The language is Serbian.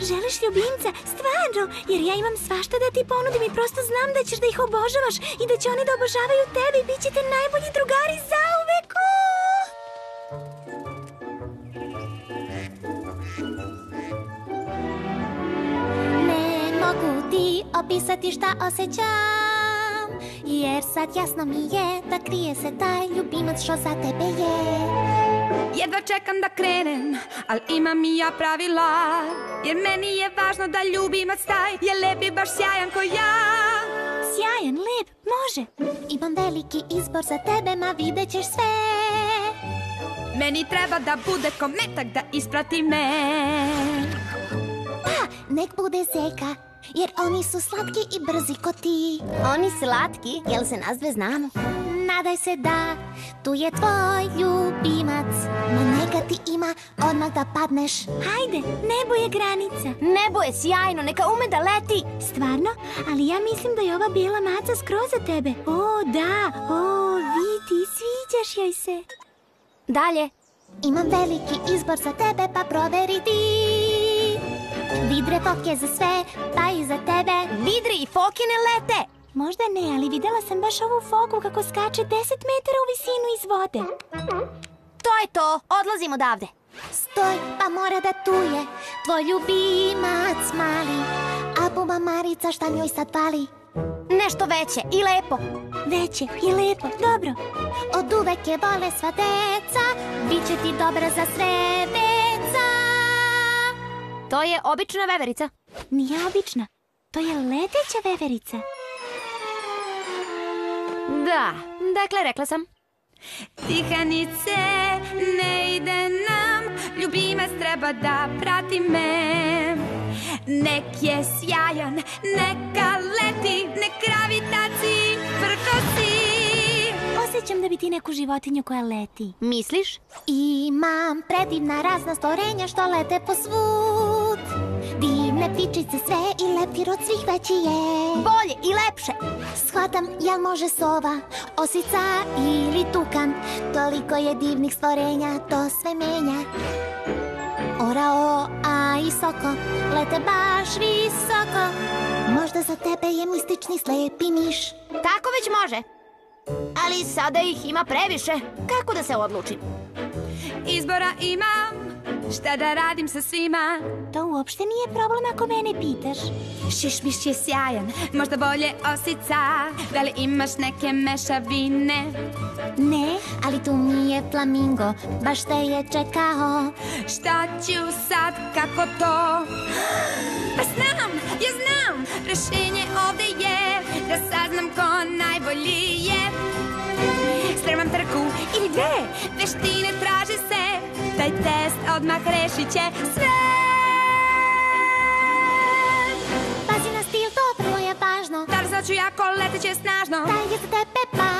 želiš ljubimca, stvarno, jer ja imam svašta da ti ponudim i prosto znam da ćeš da ih obožavaš i da će oni da obožavaju tebe i bit ćete najbolji drugari zauvek. Ne mogu ti opisati šta osjećam, jer sad jasno mi je da krije se taj ljubimac što za tebe je. Jedva čekam da krenem, al imam i ja pravila, jer meni je važno da ljubimac taj je lep i baš sjajan ko ja. Sjajan, lep, može. Imam veliki izbor za tebe, ma vidjet ćeš sve. Meni treba da bude ko metak da isprati me. Pa, nek bude zeka, jer oni su slatki i brzi ko ti. Oni slatki, jel se nas dve znamo? Nadaj se da tu je tvoj ljubimac, na njega ti ima odmah da padneš. Hajde, nebo je granica. Nebo je sjajno, neka ume da leti. Stvarno? Ali ja mislim da je ova bijela maca skroz za tebe. O, da, o, vidi, sviđaš joj se. Dalje. Imam veliki izbor za tebe, pa proveri ti. Vidre foke za sve, pa i za tebe. Vidre i foke ne lete. Možda ne, ali videla sam baš ovu foku kako skače 10 metara u visinu iz vode. To je to, odlazim odavde. Stoj, pa mora da tu je tvoj ljubimac mali. A buba Marica šta njoj sad fali? Nešto veće i lepo. Veće i lepo, dobro. Od uvek je vole sva deca, bit će ti dobra za sve deca. To je obična veverica. Nije obična, to je leteća veverica. Da, dakle rekla sam. Tihanice, ne ide nam, ljubimac treba da prati me. Nek je sjajan, neka leti, nek gravitaciji prkosi. Osjećam da bi ti neku životinju koja leti. Misliš? Imam predivna razna stvorenja što lete po svud. Divne ptičice sve i leptir od svih veći je. Bolje i lepše. Shvatam, jel može sova, osica ili tukan. Toliko je divnih stvorenja, to sve menja. Orao, a i soko, lete baš visoko. Možda za tebe je mistični slepi miš. Tako već može. Ali sada ih ima previše. Kako da se odlučim? Izbora imam, šta da radim sa svima. To uopšte nije problem ako mene pitaš. Šišmiš je sjajan, možda bolje osica. Da li imaš neke mešavine? Ne, ali tu mi je flamingo, baš te je čekao. Šta ću sad, kako to? Pa znam, ja znam, rešenje ovde je da saznam ko najbolji je. Spremam trku ili dve, veštine traže se, taj test odmah rešit će sve. Pazi na stil, to prvo je važno. Da li znaću jako leteće snažno? Taj je za tebe baš